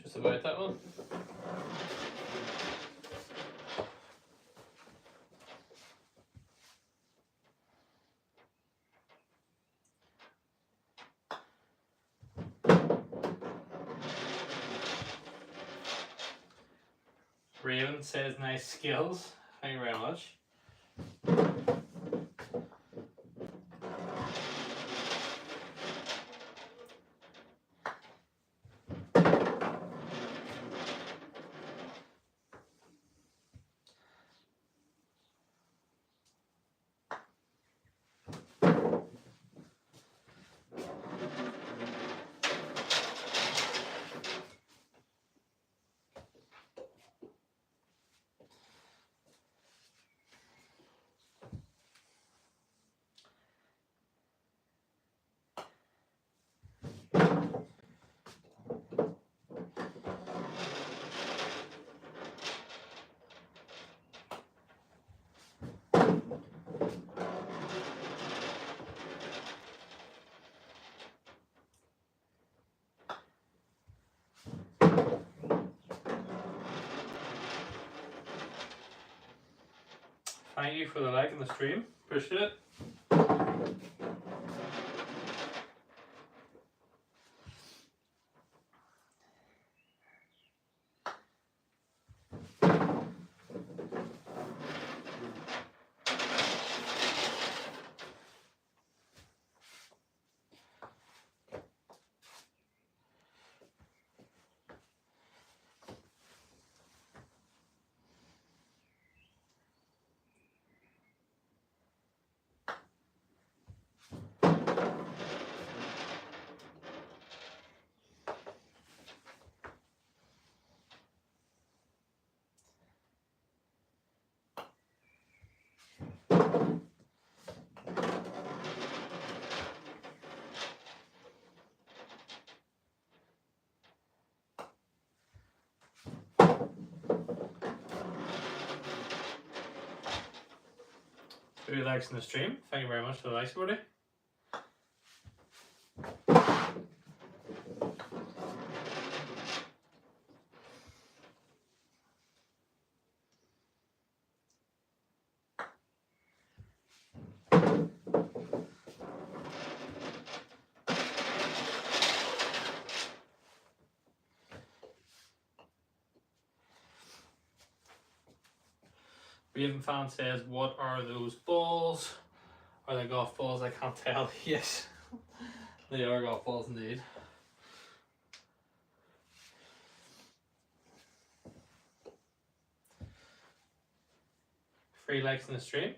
Just about that one. Raven says nice skills. Thank you very much. Thank you for the like in the stream. Appreciate it. Three likes in the stream. Thank you very much for the likes, everybody. Raven fan says, what are those balls? Are they golf balls? I can't tell. Yes, they are golf balls indeed. Three likes in the stream.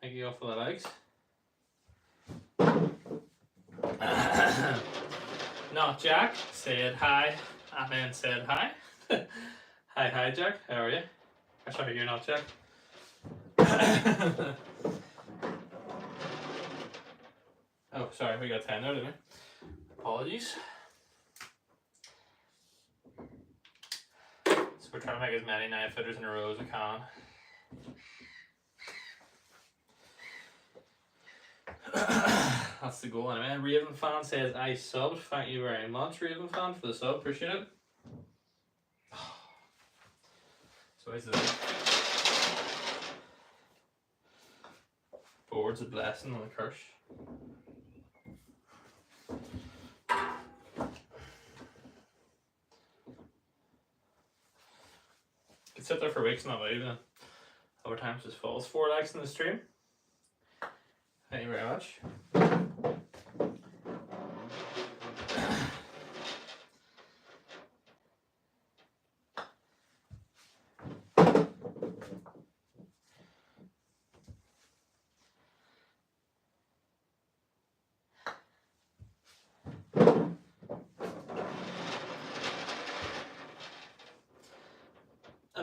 Thank you all for the likes. Not Jack said hi. Amen said hi. Hi, Jack. How are you? I'm sorry, you're not Jack. Oh, sorry, we got 10 there, didn't we? Apologies. So we're trying to make as many 9-footers in a row as we can. That's the goal anyway. Raven Fan says, I subbed. Thank you very much, Raven Fan, for the sub. Appreciate it. So is it? Board's a blessing and a curse. Could sit there for weeks and not move, and over time it just falls. 4 likes in the stream. Thank you very much.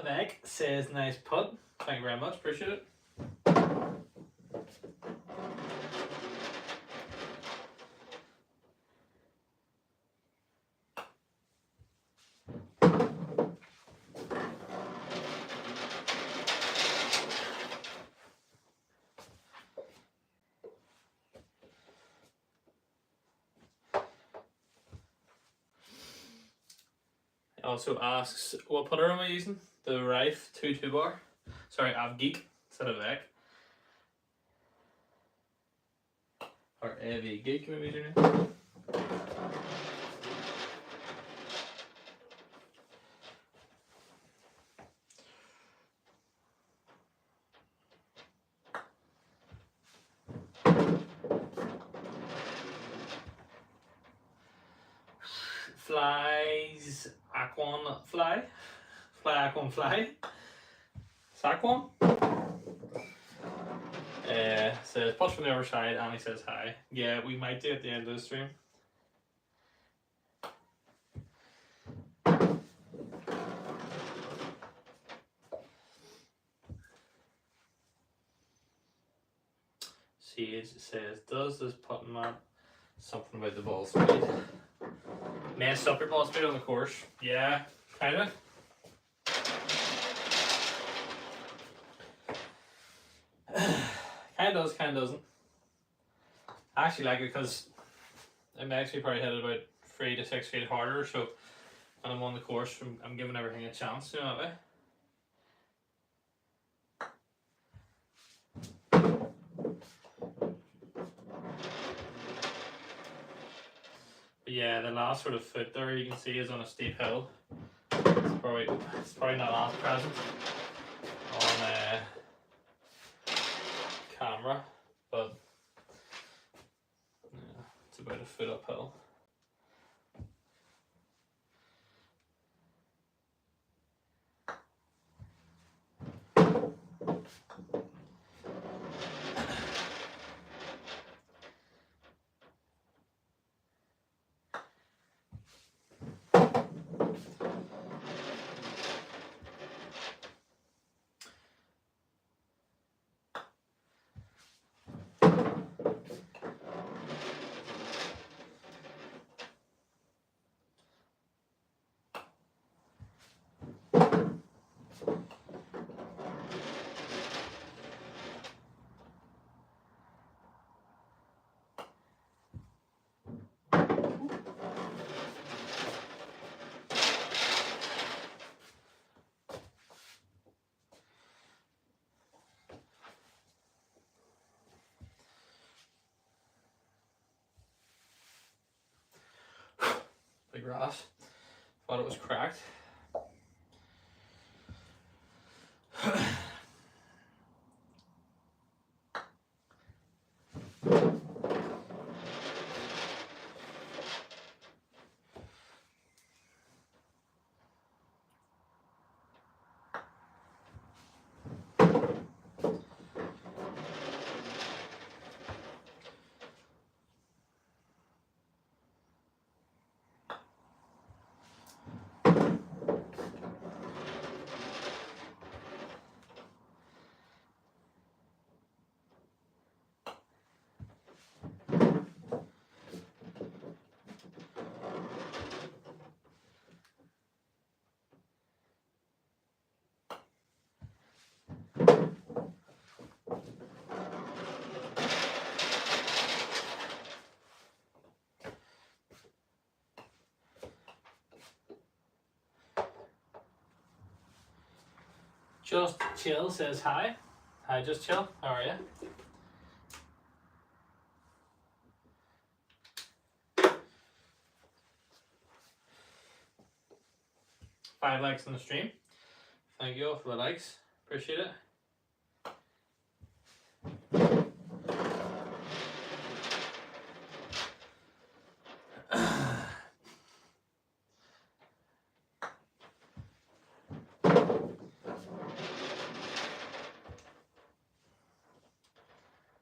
Meg says, nice putt. Thank you very much, appreciate it. Also asks, what putter am I using? The Rife 2 bar. Sorry, Avgeek instead of Vec. Or AV Geek, maybe your name. Flies Aquan Fly. Fly Aquan Fly. Saquon. Says push from the other side and he says hi. Yeah, we might do at the end of the stream. Sage says, does this putting man something about the ball speed? Messed up your ball speed on the course? Yeah, kinda. Kinda does, kinda doesn't. I actually like it because it makes me probably hit it about 3 to 6 feet harder, so when I'm on the course, I'm giving everything a chance, you know that way. But yeah, the last sort of foot there you can see is on a steep hill. It's probably not as present on camera, but yeah, it's about a foot uphill. The grass. Thought it was cracked. Just Chill says hi. Hi, Just Chill. How are you? 5 likes on the stream. Thank you all for the likes. Appreciate it.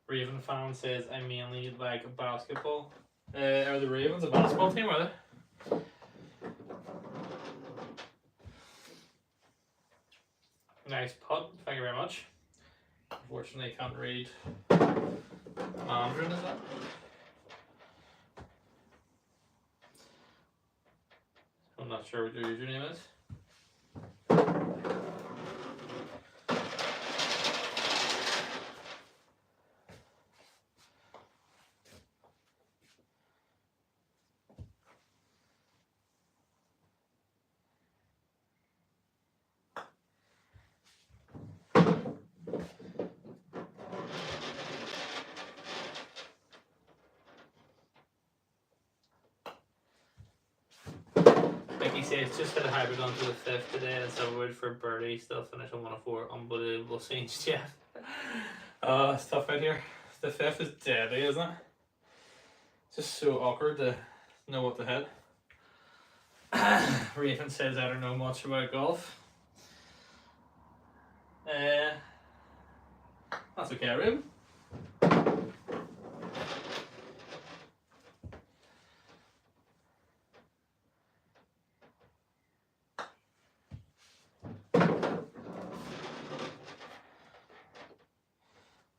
Raven fan says I mainly like basketball. Are the Ravens a basketball team, are they? Nice putt, thank you very much. Unfortunately, I can't read Mandarin, is that? I'm not sure what your username is. He says just hit a hybrid onto the 5th today and Silverwood for birdie, still finish on 104. Unbelievable scenes, Jeff. Oh, it's tough out here. The 5th is deadly, isn't it? It's just so awkward to know what to hit. Raven says I don't know much about golf. That's okay, Raven.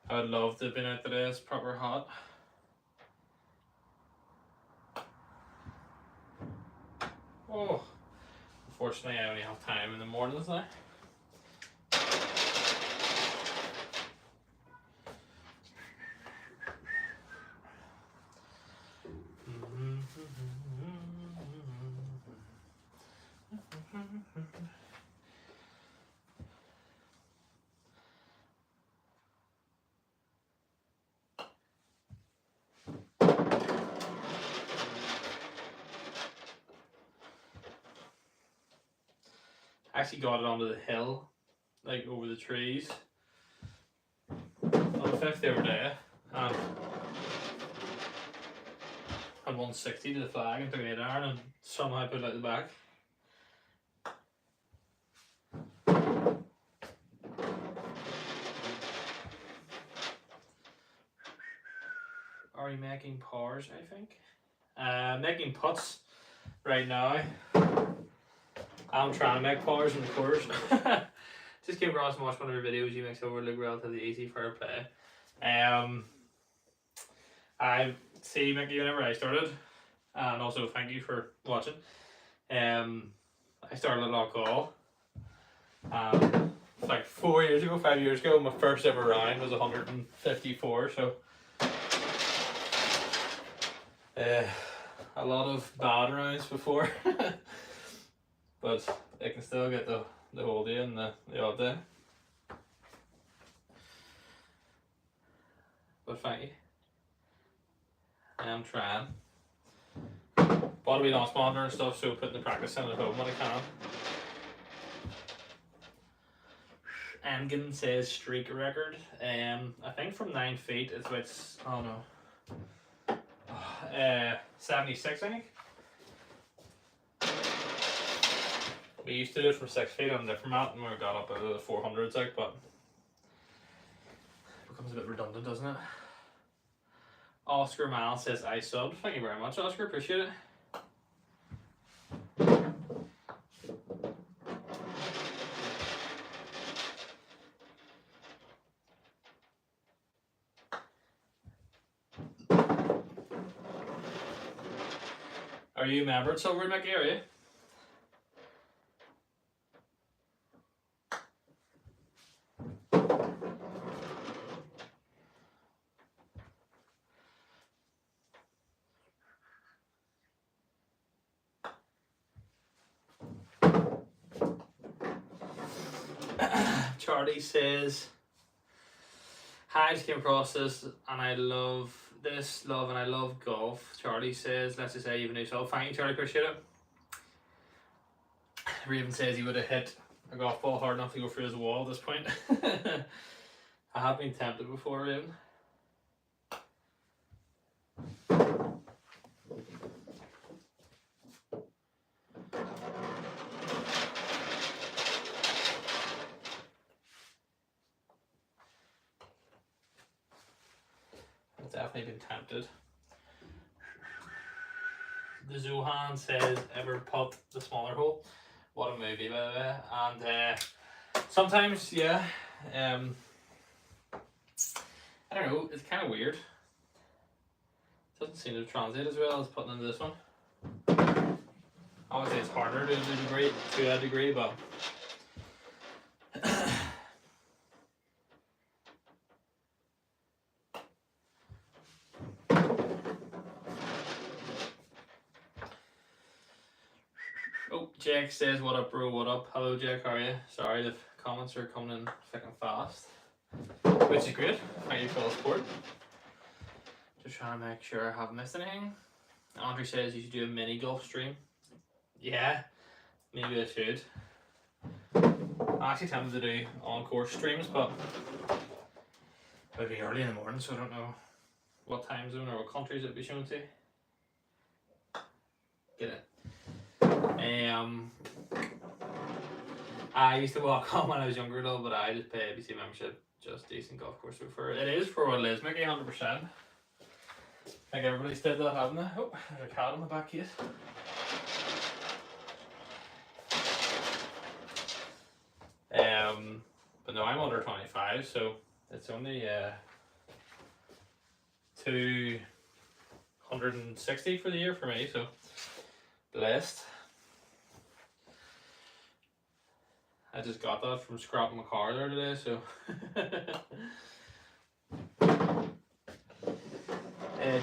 I would love to have been out today, it's proper hot. Oh, unfortunately I only have time in the mornings now. I actually got it onto the hill, like over the trees, on the 5th the other day, and had 160 to the flag and took an 8-iron and somehow put it out the back. Are you making pars, I think? Making putts right now. I'm trying to make pars in the course. Just came across and watched one of your videos. You make over look relatively easy, fair play. I see Mickey whenever I started, and also thank you for watching. I started at Lockall. Like 4 years ago, 5 years ago, my first ever round was 154. So a lot of bad rounds before. But I can still get the whole day and the odd day. But thank you. I am trying. Bought a wee launch monitor and stuff, so putting the practice in at home when I can. Engen says streak record. I think from 9 feet it's about, oh no, 76 I think. We used to do it from 6 feet on a different mat and we got up into the 400s like, but it becomes a bit redundant, doesn't it? Oscar Mal says I subbed. Thank you very much, Oscar, appreciate it. Are you a member at Silverwood, Mickey, are you? Charlie says, hi, I just came across this and I love this, and I love golf. Charlie says, let's just say you have a new soul. Thank you, Charlie, appreciate it. Raven says he would have hit a golf ball hard enough to go through his wall at this point. I have been tempted before, Raven. I've definitely been tempted. The Zohan says, ever putt the smaller hole? What a movie, by the way. And sometimes, yeah, I don't know, it's kind of weird. Doesn't seem to translate as well as putting into this one. Obviously it's harder to a degree, but oh, Jack says, what up, bro? What up? Hello, Jack. How are you? Sorry, the comments are coming in thick and fast, which is great. Thank you for the support. Just trying to make sure I haven't missed anything. Andrew says you should do a mini golf stream. Yeah, maybe I should. I'm actually tempted to do on-course streams, but it would be early in the morning, so I don't know what time zone or what countries it would be shown to. Get it? I used to walk on when I was younger though, but I just pay ABC membership, just decent golf course for it is for what it is, Mickey, 100%. I think everybody's did that, haven't they? Oh, there's a cat on the back case. But no, I'm under 25, so it's only 260 for the year for me, so blessed. I just got that from scrapping my car there today, so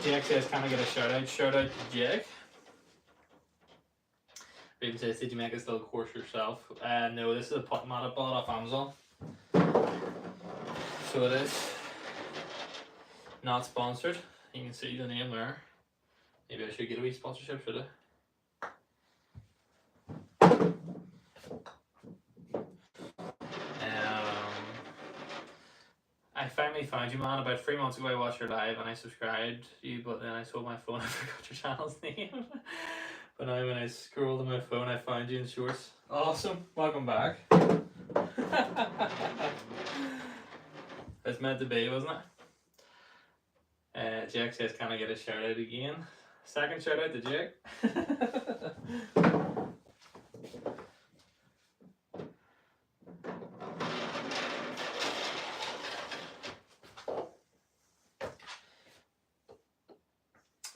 Jack says, can I get a shout out? Shout out to Jack. Raven says, did you make this little course yourself? No, this is a putt mat I bought off Amazon. So it is not sponsored. You can see the name there. Maybe I should get a wee sponsorship, should I? I finally found you, man. About 3 months ago I watched your live and I subscribed to you, but then I sold my phone and I forgot your channel's name. But now when I scrolled on my phone I found you in shorts. Awesome, welcome back. It's meant to be, wasn't it? Jack says, can I get a shout out again? Second shout out to Jack.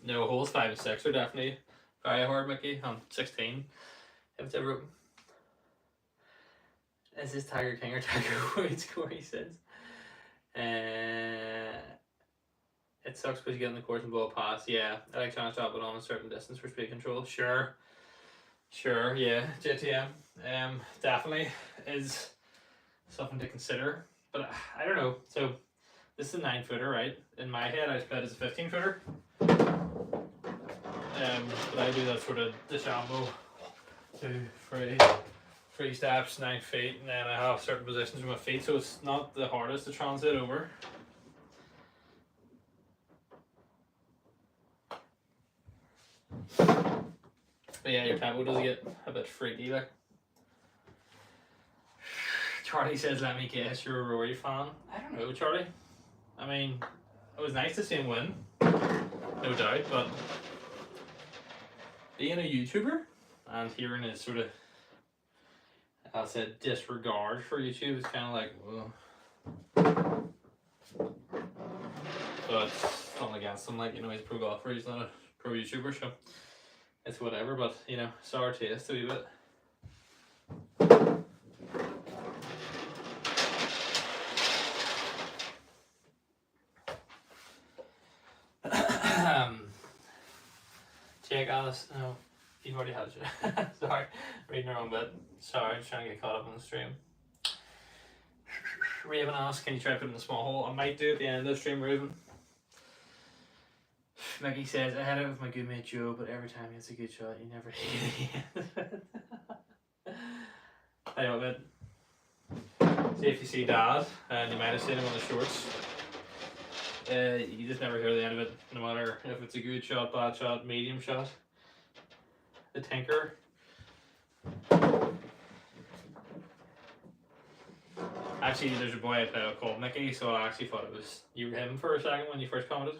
No, holes 5 and 6 are definitely very hard, Mickey. I'm 16. If it's ever open. Is this Tiger King or Tiger Woods? Corey says. It sucks because you get in the course and blow past. Yeah, electronics drop it on a certain distance for speed control. Sure, yeah. JTM definitely is something to consider. But I don't know. So this is a 9-footer, right? In my head, I bet it's a 15-footer. But I do that sort of DeChambeau 2, 3 steps, 9 feet, and then I have certain positions with my feet, so it's not the hardest to translate over. But yeah, your tempo does get a bit freaky, like. Charlie says, let me guess, you're a Rory fan. I don't know, Charlie. I mean, it was nice to see him win, no doubt, but being a YouTuber and hearing his sort of, I said, disregard for YouTube is kind of like, well. But something against him, like, you know, he's a pro golfer, he's not a pro YouTuber, so it's whatever, but, you know, sour taste a wee bit. Jake, Alice, no, you've already had it. Sorry, reading our own bit. Sorry, just trying to get caught up on the stream. Raven asks, can you try to put it in a small hole? I might do at the end of the stream, Raven. Mickey says, I had it with my good mate Joe, but every time he hits a good shot, you never hit it. Hey, what, mate? See if you see Dad, and you might have seen him on the shorts. You just never hear the end of it, no matter if it's a good shot, bad shot, medium shot. The Tinker. Actually, there's a boy I play called Mickey, so I actually thought it was you were him for a second when you first commented.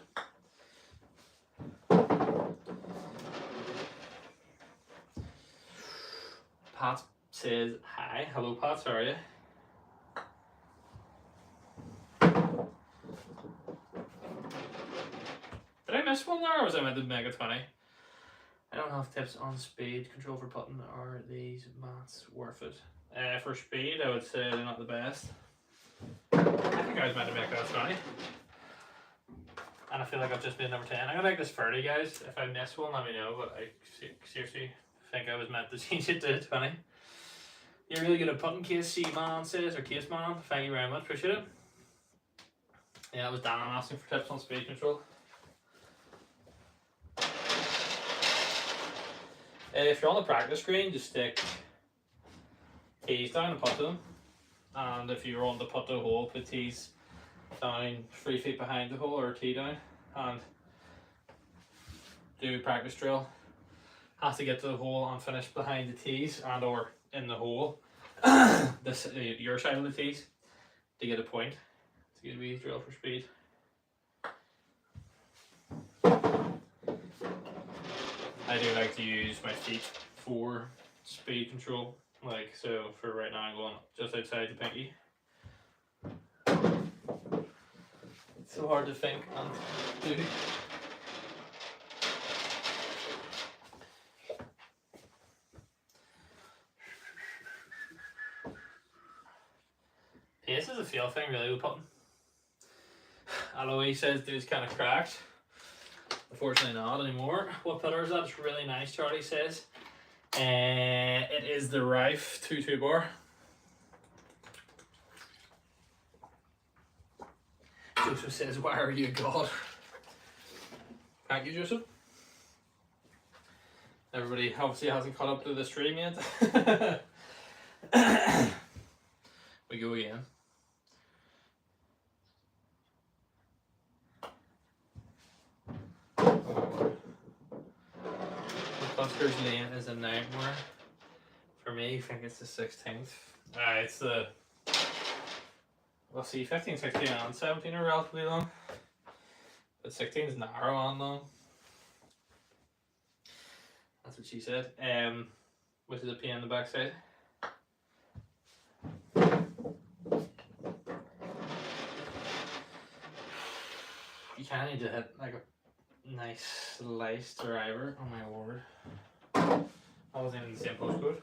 Pat says, hi. Hello, Pat. How are you? Did I miss one there, or was I meant to make it 20? I don't have tips on speed control for putting. Are these mats worth it? For speed, I would say they're not the best. I think I was meant to make that 20. And I feel like I've just made number 10. I'm gonna make this 30, guys. If I miss one, let me know, but I seriously think I was meant to change it to 20. You're really good at putting, Case C Man says, or Case Man. Thank you very much, appreciate it. Yeah, that was Dan asking for tips on speed control. If you're on the practice screen, just stick tees down and putt them. And if you're on the putt to the hole, put tees down 3 feet behind the hole, or tee down, and do practice drill. Has to get to the hole and finish behind the tees and or in the hole, your side of the tees, to get a point. It's a good wee drill for speed. I do like to use my feet for speed control. Like, so for right now I'm going just outside the pinky. It's so hard to think and do. Pace is a feel thing really with putting. Aloe says dude's kind of cracked. Unfortunately not anymore. What putter is that? It's really nice, Charlie says. It is the Rife 2 bar. Joseph says, why are you God? Thank you, Joseph. Everybody obviously hasn't caught up to the stream yet. We go again. Buster's Lane is a nightmare. For me, I think it's the 16th. It's the... Well, see, 15, 16 and 17 are relatively long. But 16 is narrow and long. That's what she said. Which is a pin on the back side. You kind of need to hit like a nice sliced driver. Oh my word. I wasn't in the same postcode.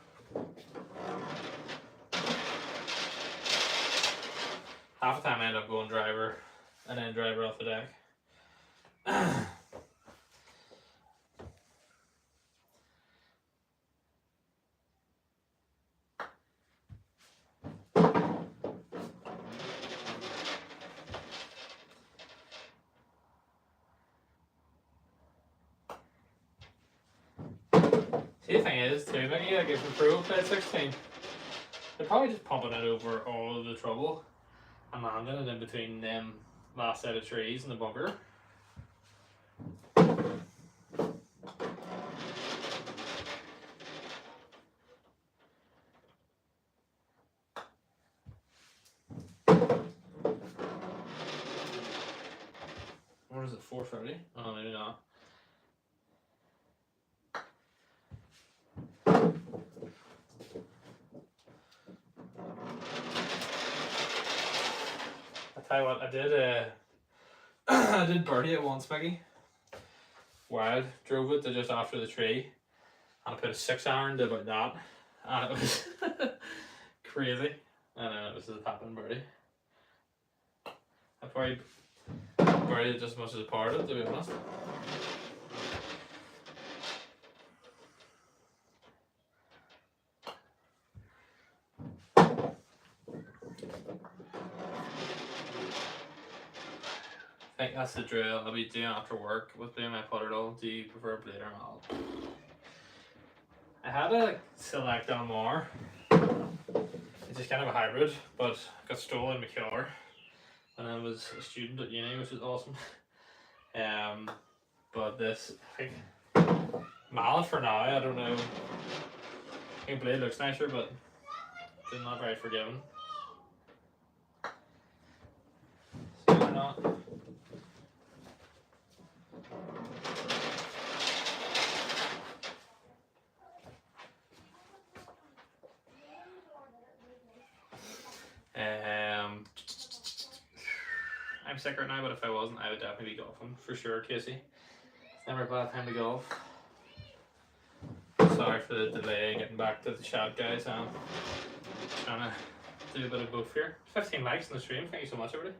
Half the time I end up going driver and then driver off the deck. See, the thing is, too, Mickey, like if the Pro played 16, they're probably just pumping it over all of the trouble and landing it in between them last set of trees and the bunker. What is it, 4:30? Oh, maybe not. Tell you what, I did I did birdie it once, Mickey. Wild. Drove it to just after the tree and I put a 6-iron to about that and it was crazy. And then it was a tapping birdie. I probably birdied it just as much as I parred it, to be honest. think that's the drill I'll be doing after work with doing my putter doll. Do you prefer blade or mallet? I had to select Elmar. It's just kind of a hybrid, but got stolen in my car when I was a student at uni, which is awesome. But this, I think, mallet for now, I don't know. I think blade looks nicer, but it's not very forgiving. So why not? I'm sick right now, but if I wasn't, I would definitely be golfing for sure, Casey. It's never a bad time to golf. Sorry for the delay getting back to the chat, guys. I'm trying to do a bit of both here. 15 likes on the stream. Thank you so much, everybody.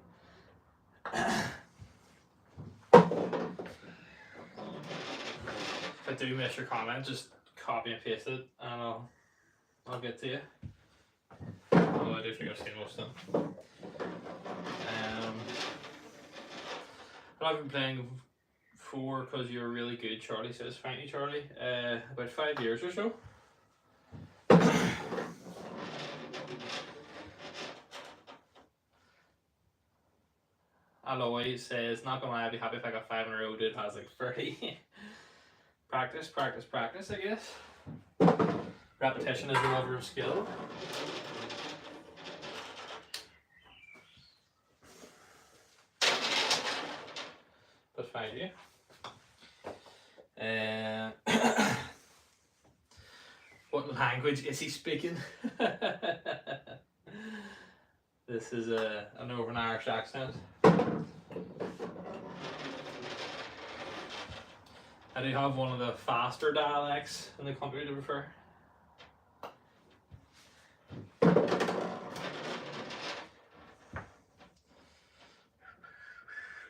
If I do miss your comment, just copy and paste it, and I'll get to you. Although I do think I've seen most of them. I've been playing for because you're really good, Charlie says. Thank you, Charlie. About 5 years or so. Aloy says, not gonna lie, I'd be happy if I got 5 in a row. Dude has like 30. Practice, practice, practice, I guess. Repetition is the mother of skill. But thank you. What language is he speaking? This is an Northern Irish accent. I do have one of the faster dialects in the country, to be fair.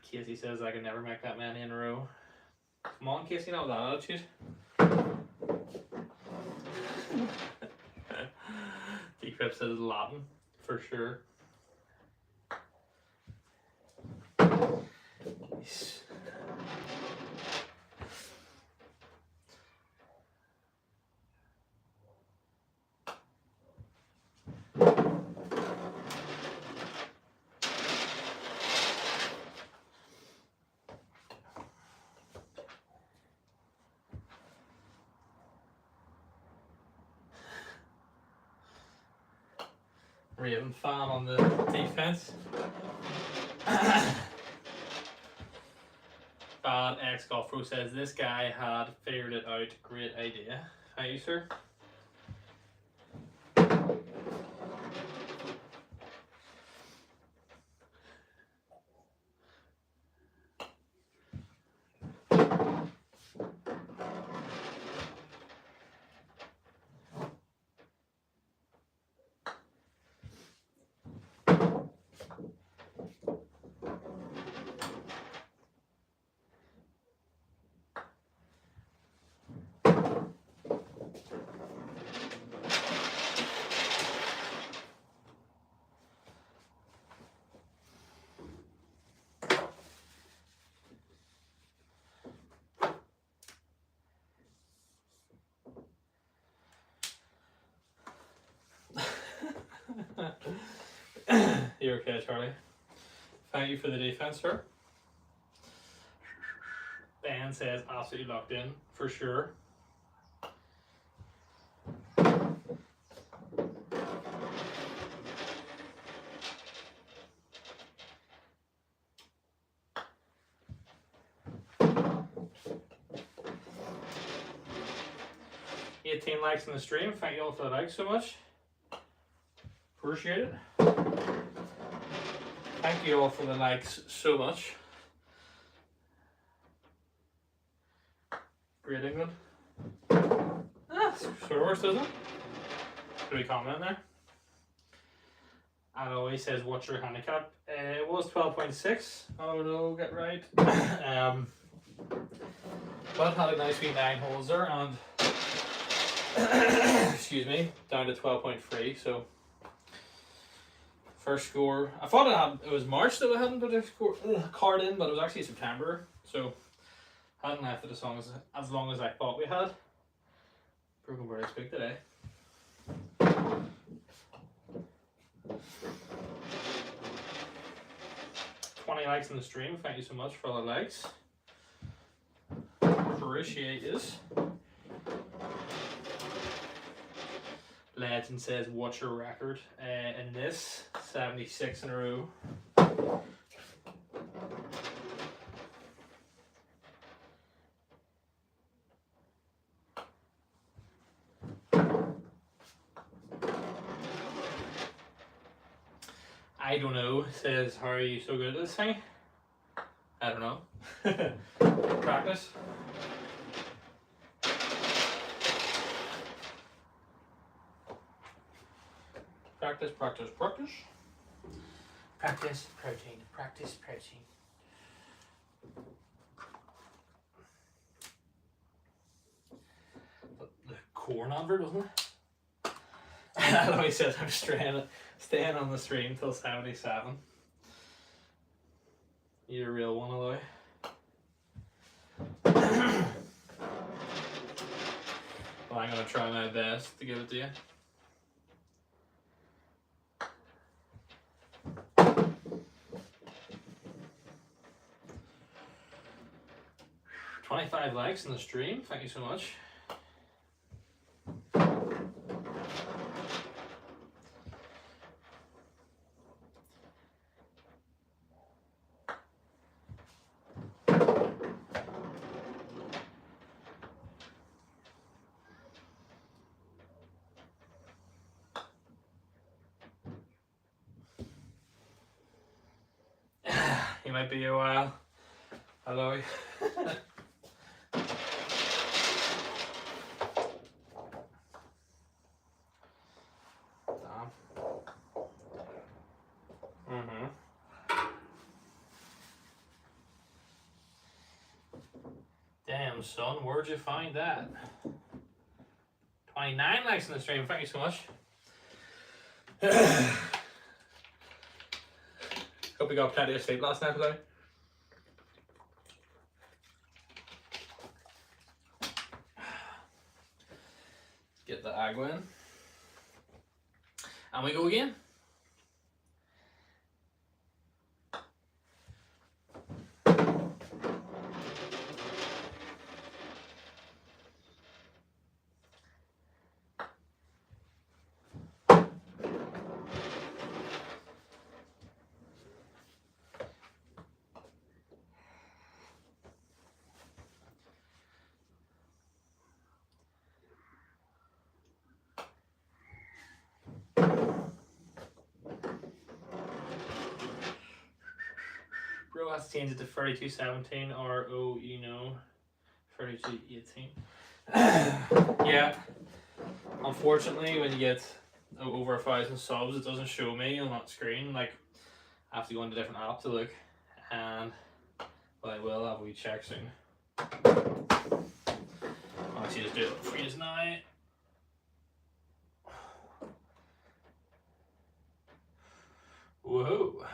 Casey says I can never make that many in a row. Come on, Casey, not with that attitude. Decrypt says Latin, for sure. Nice. Raven fan on the defense. Bad X Golf Pro says this guy had figured it out. Great idea. Thank you, sir. You're okay, Charlie. Thank you for the defense, sir. Ben says absolutely locked in, for sure. $18 likes on the stream. Thank you all for the likes so much. Appreciate it. Thank you all for the likes so much. Great England. Sort of works, doesn't it? Can we comment there? And always says, what's your handicap? It was 12.6. Oh no, get right. But had a nice wee 9 holes there, and excuse me, down to 12.3. So First score. I thought it was March that we hadn't put a card in, but it was actually September. So I hadn't left it as long as I thought we had. Broken Birds big today. $20 likes in the stream. Thank you so much for all the likes. Appreciate this. Legend says, what's your record in this? 76 in a row. I don't know, says, how are you so good at this thing? I don't know. Practice. Practice, practice, practice. Practice, protein, practice, protein. The corn advert, wasn't it? I always said I'm staying on the stream till 77. You're a real one, Aloy. Well, I'm going to try my best to give it to you. $25 likes in the stream. Thank you so much. You might be a while. Hello. Damn, son, where'd you find that? 29 likes in the stream. Thank you so much. Hope you got plenty of sleep last night, Chloe. Get the agua in. And we go again. Bro has to change it to 3217 or you know 3218. Yeah. Unfortunately, when you get over 1,000 subs, it doesn't show me on that screen. Like, I have to go into a different app to look, and well, I will have a wee check soon. I'll actually just do it for you now. Whoa.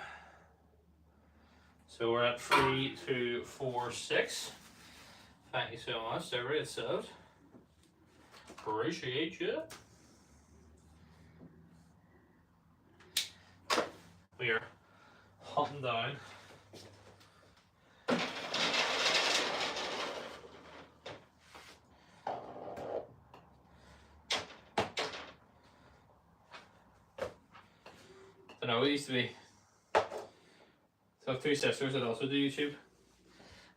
So we're at 3, 2, 4, 6. Thank you so much, everybody that's subbed. Appreciate you. We are hunting down. I know it used to be. So I have two sisters that also do YouTube,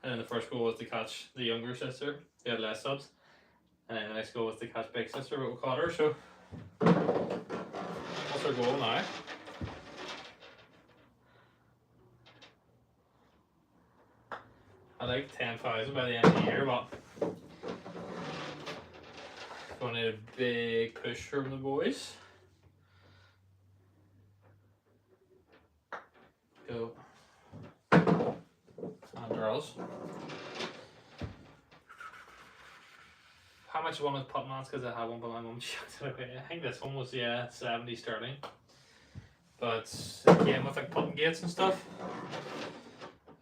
and then the first goal was to catch the younger sister who had less subs, and then the next goal was to catch big sister, but we caught her. So what's our goal now? I like 10,000 by the end of the year, but going to need a big push from the boys. Go. And girls. How much one was putting on? Because I had one, but my mum chucked it away. I think this one was 70 sterling. but it came with like putting gates and stuff,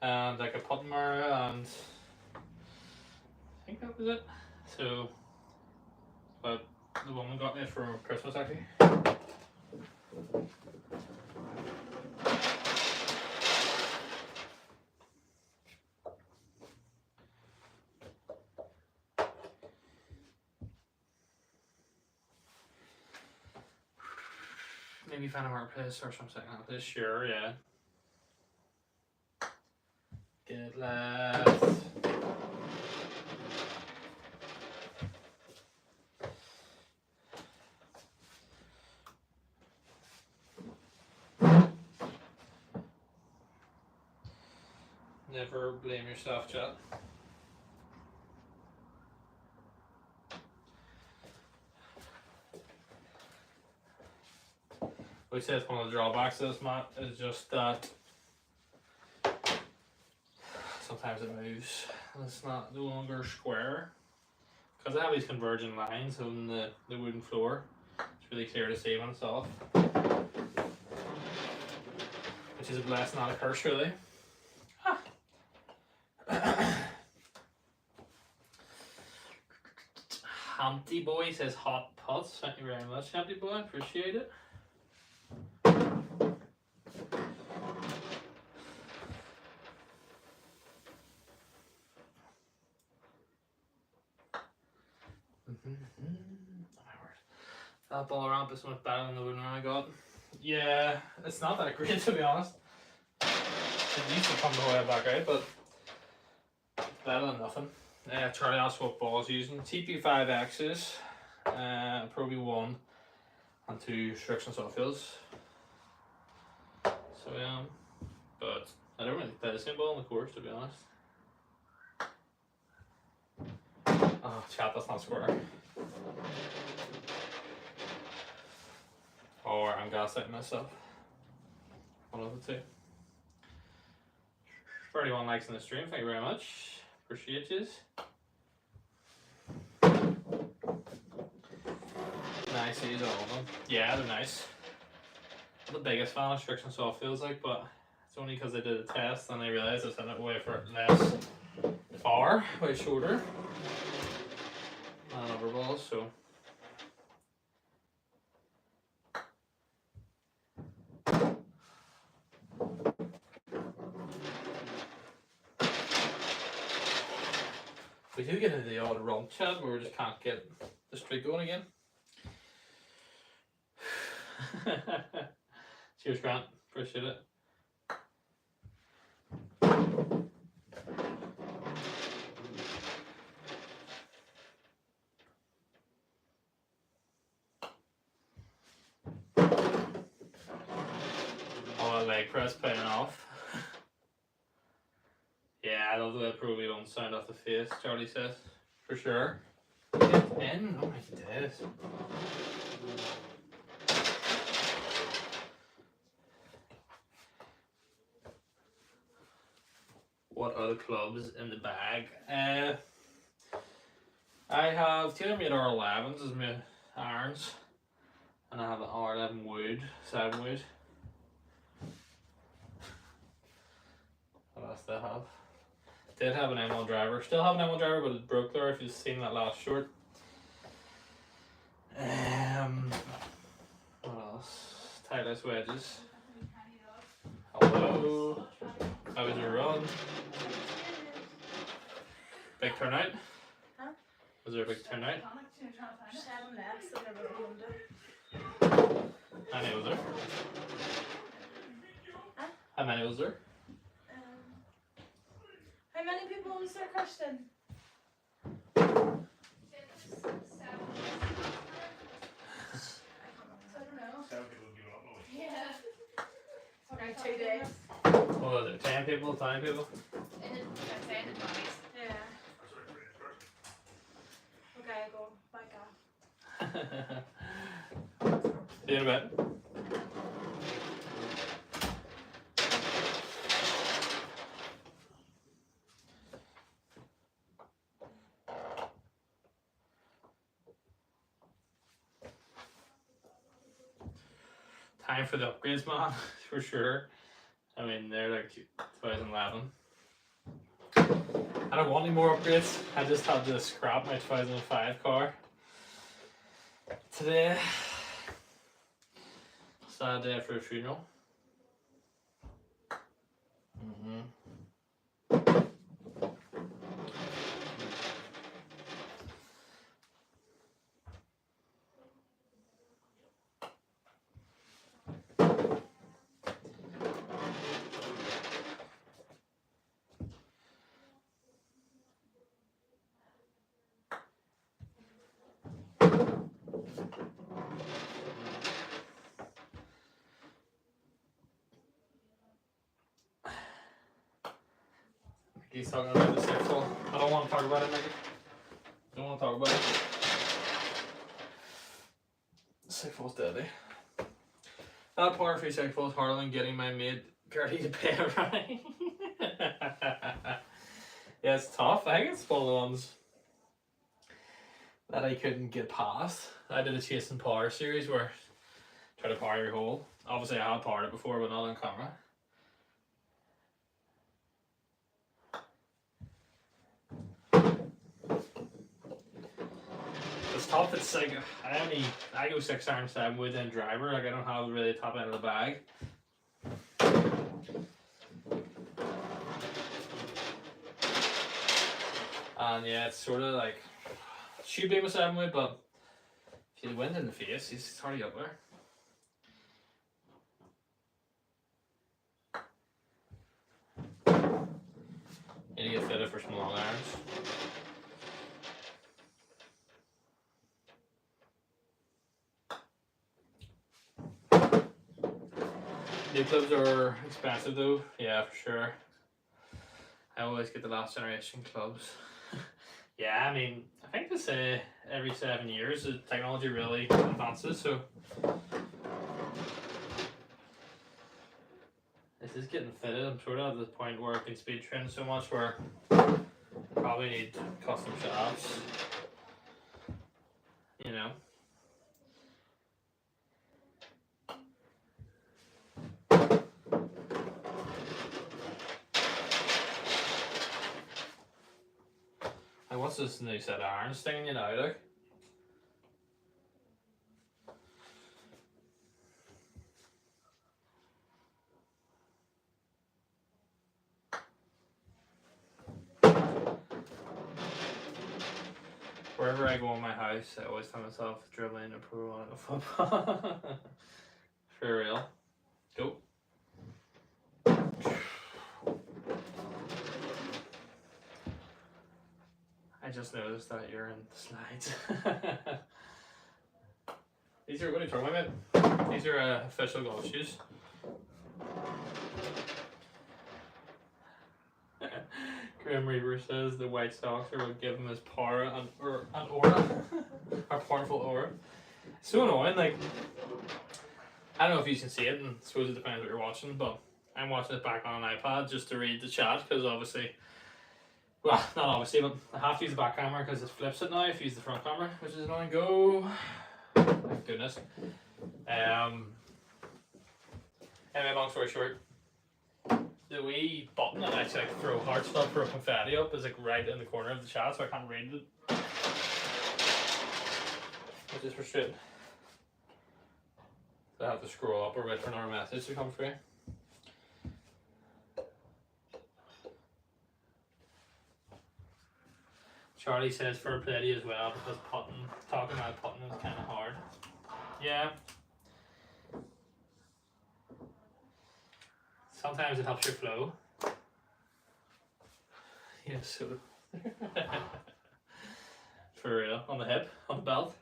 and like a putting area, and I think that was it. So, but the woman got me it for Christmas actually. Maybe find a marketplace or something like this. Sure, yeah. Get left. Never blame yourself, chat. We said one of the drawbacks of this mat is just that sometimes it moves and it's not no longer square. Because I have these converging lines on the wooden floor, it's really clear to see when it's off. Which is a blessing, not a curse, really. Humpty Boy says hot pots. Thank you very much, Humpty Boy. Appreciate it. That ball ramp is much better than the wooden one I got. Yeah, it's not that great to be honest. It used to come the way back out, but it's better than nothing. Charlie asked what balls using. TP5X's, Pro V1, and 2 Strix and Softfields. So yeah, but I don't really play the same ball on the course to be honest. Oh, chat, that's not square. Or I'm gaslighting myself. One of the two. 31 likes in the stream, thank you very much. Appreciate you. Nice, these all of them. Yeah, they're nice. I'm the biggest fan of Strix and Softfields, like, but it's only because they did a test and they realised I sent it away for less far, way shorter than other balls, so. We do get into the odd rump chat where we just can't get the streak going again. Cheers, Grant. Appreciate it. Oh, leg press paying off. Yeah, I love the way Pro V1 sound off the face, Charlie says. For sure. Get in. Oh my days. What other clubs in the bag? I have TaylorMade R11s as my irons, and I have an R11 wood, 7 wood. What else do I have? Did have an M1 driver, still have an M1 driver, but it broke there if you've seen that last short. What else? Tireless wedges. Hello. How was your run? Big turnout? Huh? Was there a big turnout? 7 laps that never owned it. How many was there? Huh? How many was there? How many people was there, Kirsten? I don't know. 7 people give up, no? Yeah. Okay, 2 days. What was it? 10 people? 20 people? In the 20s. Yeah. Okay, go back up. See you in a bit. time for the upgrades, man, for sure. I mean, they're like 2011. I don't want any more upgrades. I just had to scrap my 2005 car today. Sad day for a funeral. He's talking about the sixth hole. I don't want to talk about it, Mickey. Don't want to talk about it. Sixth hole's deadly. That par 3 sixth hole's harder than getting my mate Gertie to pay a ride. Yeah, it's tough. I think it's one of the ones that I couldn't get past. I did a chasing par series where I tried to par every hole. Obviously, I had parred it before, but not on camera. It's tough. It's like I go 6 iron 7 wood and driver. Like I don't have really top end of the bag. And yeah, it's sort of like should be my 7 wood, but if you wind in the face, it's hardly up there. You need to get fitted for some long irons. New clubs are expensive though, yeah, for sure. I always get the last generation clubs. Yeah, I mean, I think they say every 7 years the technology really advances, so this is getting fitted. I'm sort of at the point where I can speed train so much where I probably need custom shafts, you know. Like, what's this new set of irons stinging you now, like? Wherever I go in my house, I always tell myself dribbling a pro on a football. For real. Go. I just noticed that you're in the slides. These are, what are you talking about? These are official golf shoes. Grim Reaper says the White Sox are what give him his power and aura. Our powerful aura. So annoying, like, I don't know if you can see it, and I suppose it depends what you're watching, but I'm watching it back on an iPad just to read the chat, because obviously, well, not obviously, but I have to use the back camera because it flips it now if you use the front camera, which is annoying. Go! Thank goodness. Anyway, long story short, the wee button that actually like throw heart stuff or confetti up is like right in the corner of the chat, so I can't read it. Which is frustrating. So I have to scroll up or wait for another message to come through. Charlie says for a play as well because talking about putting is kind of hard. Yeah. Sometimes it helps your flow. Yes, so. For real, on the hip, on the belt.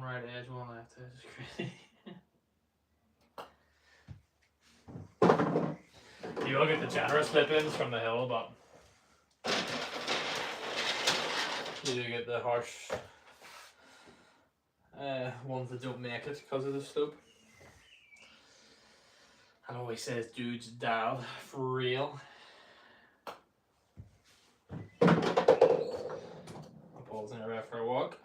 right edge, one left edge. It's crazy. You will get the generous slip-ins from the hill, but you do get the harsh ones that don't make it because of the slope. And always says dudes dialed for real. Paul's in a ref for a walk.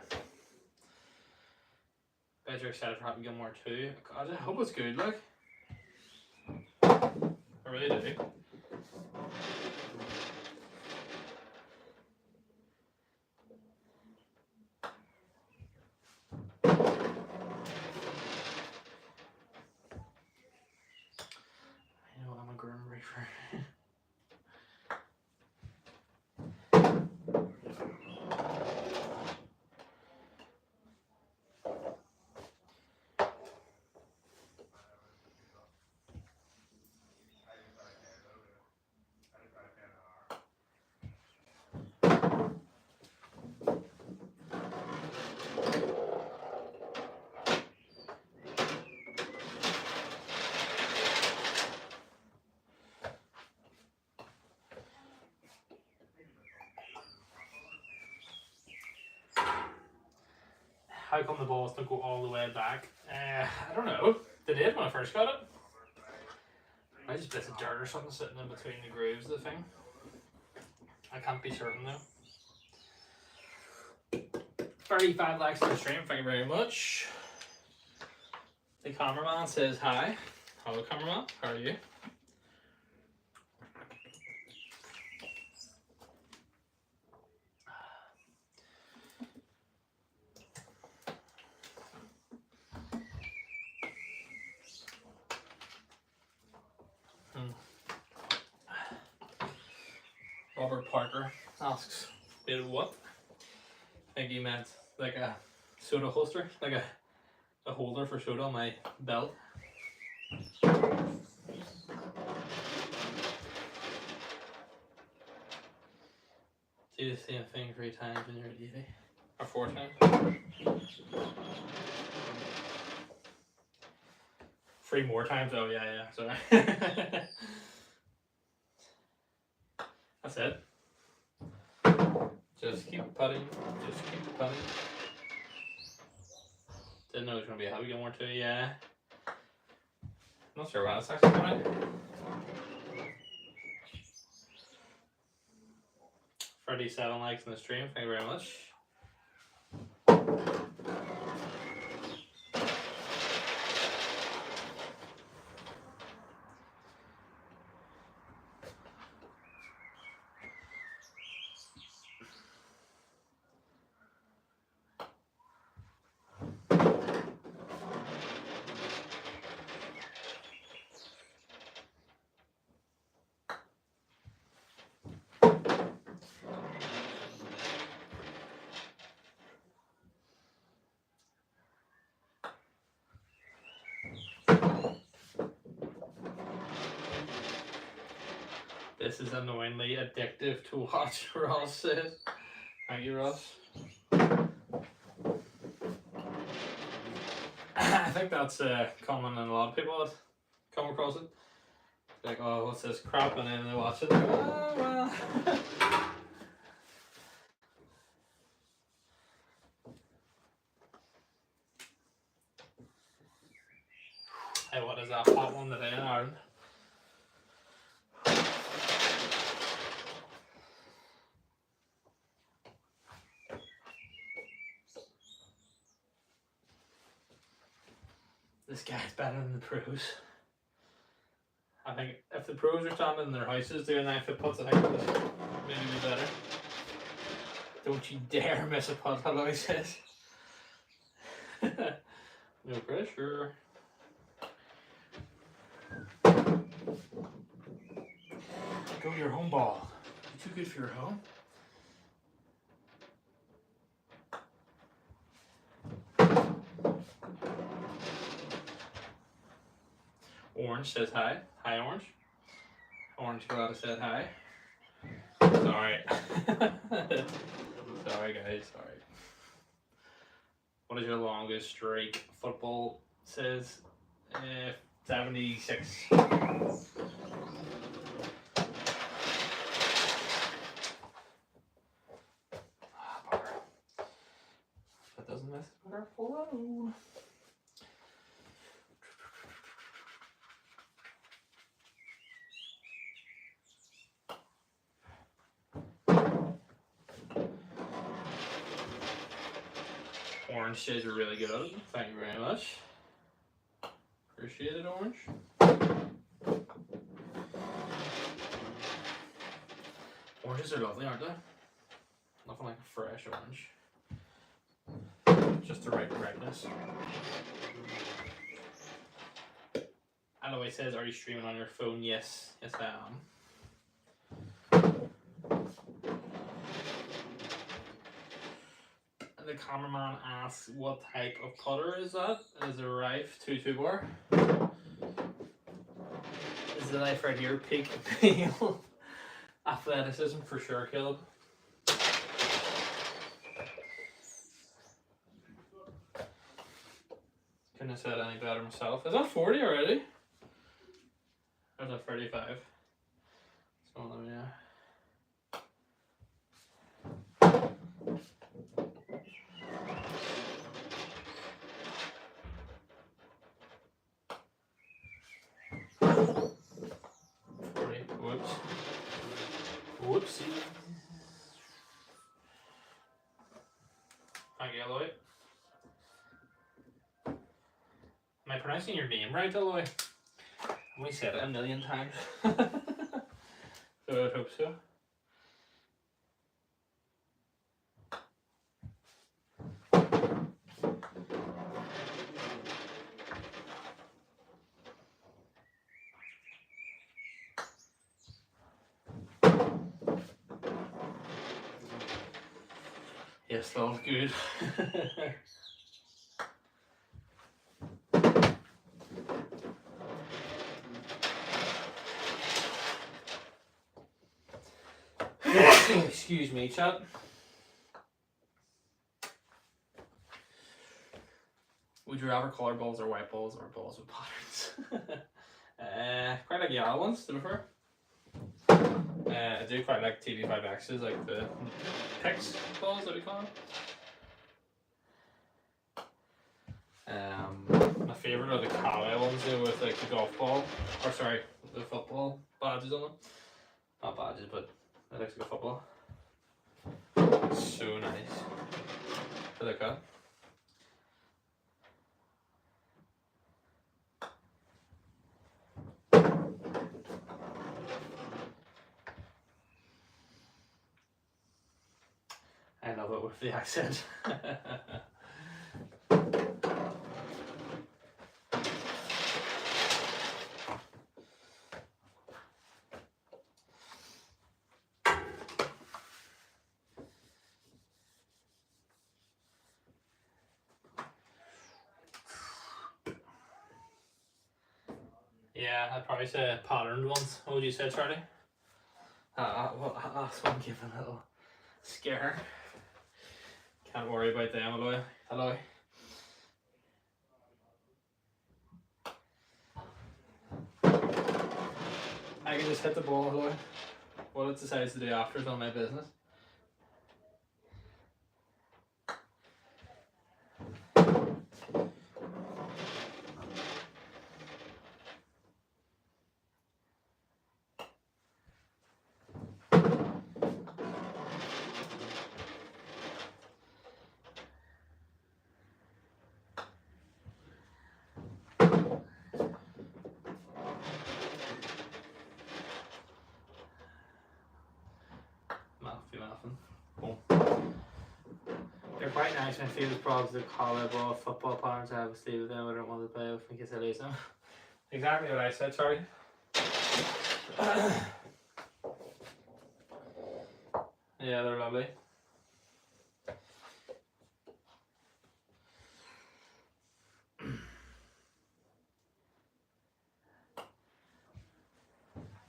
Bet you're excited for Happy Gilmore too. God, I hope it's good, like. I really do. I know I'm a grim reaper. How come the balls don't go all the way back? I don't know. They did when I first got it. I just bits of dirt or something sitting in between the grooves of the thing. I can't be certain though. 35 likes on the stream, thank you very much. The cameraman says hi. Hello cameraman, how are you? Robert Parker asks, did what? I think he meant like a soda holster, like a holder for soda on my belt. Do the same thing 3 times when you're at EV. Or 4 times. 3 more times? Oh yeah, sorry. That's it. Just keep putting, just keep putting. Didn't know it was going to be a Happy Gilmore too, yeah. Not sure when it's actually coming out. 37 likes in the stream, thank you very much. This is annoyingly addictive to watch, Ross says. Thank you, Ross. I think that's common in a lot of people that come across it. Like, oh, what's this crap? And then they watch it and go, oh, well. Hey, what is that hot one today in Ireland? This guy's better than the pros. I think if the pros are standing in their houses doing 9-foot putts, I think it would maybe be better. Don't you dare miss a putt, hello, he says. No pressure. Go your home ball. You're too good for your home. Orange says hi. Hi, Orange. Orange glad I said hi. Sorry. Sorry, guys. Sorry. What is your longest streak? Football says 76. That doesn't mess with our flow. Orange shades are really good. Thank you very much. Appreciate it, Orange. Oranges are lovely, aren't they? Nothing like a fresh orange. Just the right brightness. I know he says, are you streaming on your phone? Yes, yes I am. The cameraman asks, what type of putter is that? Is it a Rife 2 bar? Is the knife right here peak appeal? Athleticism for sure, Caleb. Couldn't have said any better myself. Is that 40 already? Or is that 35? It's one of them, yeah. Whoops. Whoopsie. Thank you, Eloy. Am I pronouncing your name right, Eloy? I've only said it a million times. So I hope so. Yes, that was good. Excuse me, chat. Would you rather colour balls or white balls or balls with patterns? Quite like yellow ones, to be fair. I do quite like TD5Xs, like the Pix balls that we call them. My favourite are the Callaway ones though, with like the golf ball, or sorry, the football badges on them. Not badges, but I like the football. So nice. I like that. I love it with the accent. Yeah, I'd probably say patterned ones. What would you say, Charlie? Well, last one give a little scare. Can't worry about them, Eloy. Eloy. I can just hit the ball, Eloy. What it decides to do after is on my business. They're quite nice. My favourite products are collar ball, football patterns. I have a sleeve of them. I don't want to play with in case I lose them. Exactly what I said, sorry. Yeah, they're lovely.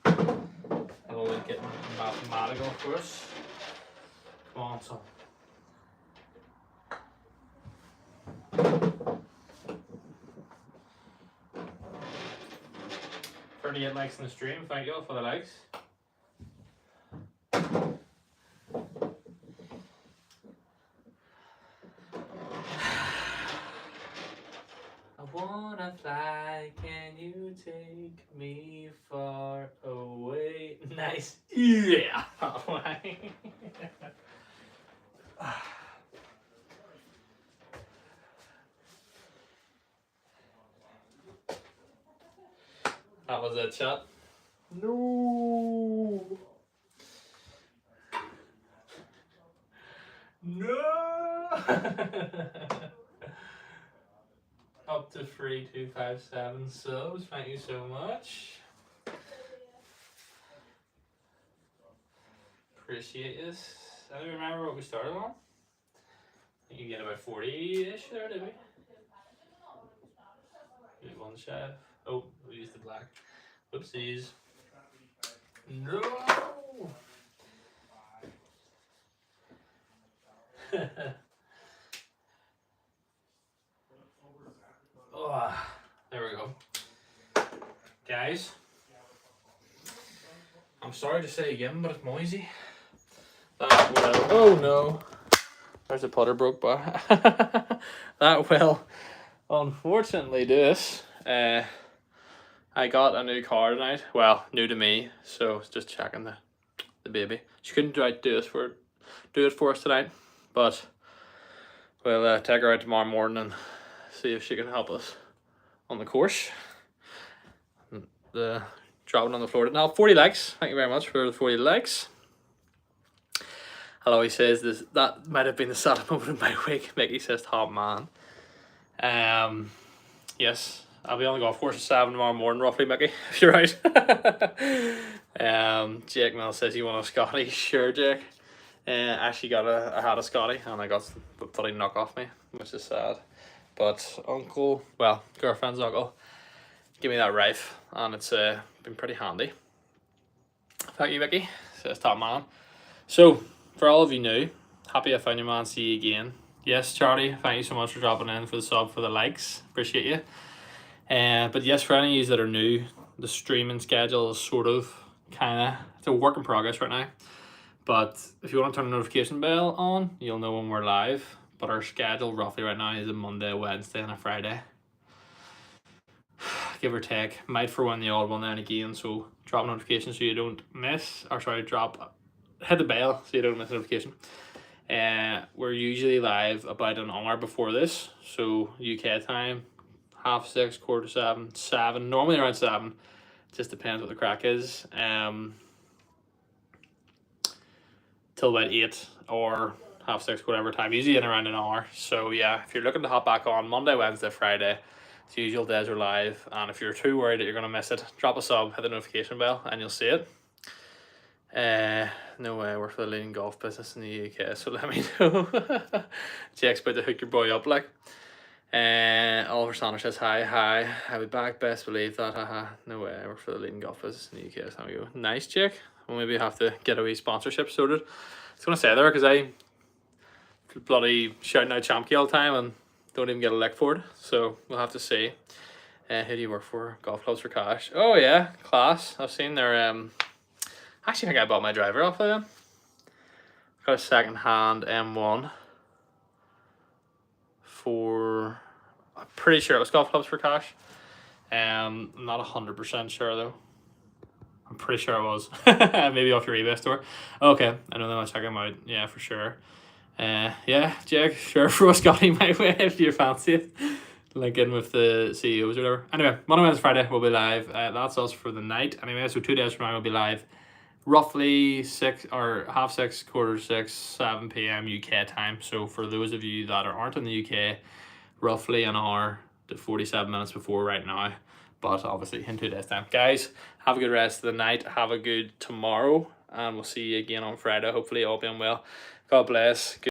I'm always getting mathematical, of course. Come on, son. 38 likes on the stream. Thank you all for the likes. I wanna fly, can you take me far away? Nice. Yeah. That was it, chat. No. No. Up to 3257 subs. Thank you so much. Appreciate this. I don't remember what we started on. I think you get about 40-ish there, did we? Maybe one chef. Oh, we used the black. Whoopsies. No. Oh, there we go. Guys, I'm sorry to say again, but it's noisy. That will, oh no, there's a putter broke, but that will unfortunately do this. I got a new car tonight. Well, new to me, so it's just checking the baby. She couldn't do it for us tonight, but we'll take her out tomorrow morning and see if she can help us on the course. The dropping on the floor now. 40 likes. Thank you very much for the 40 likes. Hello, he says this. That might have been the saddest moment of my week. Mickey says top man. Yes, I'll be on the golf course at 7 tomorrow morning, roughly, Mickey, if you're right. Jake Mill says you want a Scotty. Sure, Jake. Actually I had a Scotty and I got bloody knock off me, which is sad. But girlfriend's uncle, give me that rife and it's been pretty handy. Thank you, Mickey, says top man. So, for all of you new, happy I found you, man. See you again. Yes, Charlie, thank you so much for dropping in, for the sub, for the likes. Appreciate you. But yes, for any of you that are new, the streaming schedule is sort of, it's a work in progress right now. But if you want to turn the notification bell on, you'll know when we're live. But our schedule roughly right now is a Monday, a Wednesday, and a Friday. Give or take. Might for when the odd one then again. So drop a notification so you don't miss. Or sorry, hit the bell so you don't miss a notification. We're usually live about an hour before this. So UK time, 6:30, 7:15, 7. Normally around 7. Just depends what the crack is. Till about 8 or 6:30, whatever time, usually in around an hour. So yeah, if you're looking to hop back on Monday, Wednesday, Friday, it's usual days are live. And if you're too worried that you're going to miss it, drop a sub, hit the notification bell, and you'll see it. No way, I work for the leading golf business in the UK, so let me know. Jake's about to hook your boy up, like. Oliver Sanders says hi. I'll be back, best believe that, haha. No way, I work for the leading golf business in the UK, so there we go. Nice, Jake. We'll maybe have to get a wee sponsorship sorted. I was going to say there, because I bloody shouting out Champkey all the time and don't even get a lick for it, so we'll have to see. Who do you work for? Golf Clubs for Cash. Oh yeah, class. I've seen their actually I think I bought my driver off of them. Got a second hand M1 for, I'm pretty sure it was Golf Clubs for Cash. I'm not 100% sure though. I'm pretty sure it was. Maybe off your eBay store. Okay, I know them, I'll check them out. Yeah, for sure. Yeah, Jake, sure, throw Scotty my way if you fancy it. Link in with the CEOs or whatever. Anyway, Monday, Wednesday, Friday we'll be live. That's us for the night. Anyway, so 2 days from now we'll be live. Roughly 6 or 6:30, 6:45, 7 p.m. UK time. So for those of you that aren't in the UK, roughly an hour to 47 minutes before right now. But obviously in 2 days time. Guys, have a good rest of the night. Have a good tomorrow. And we'll see you again on Friday. Hopefully all being well. God bless.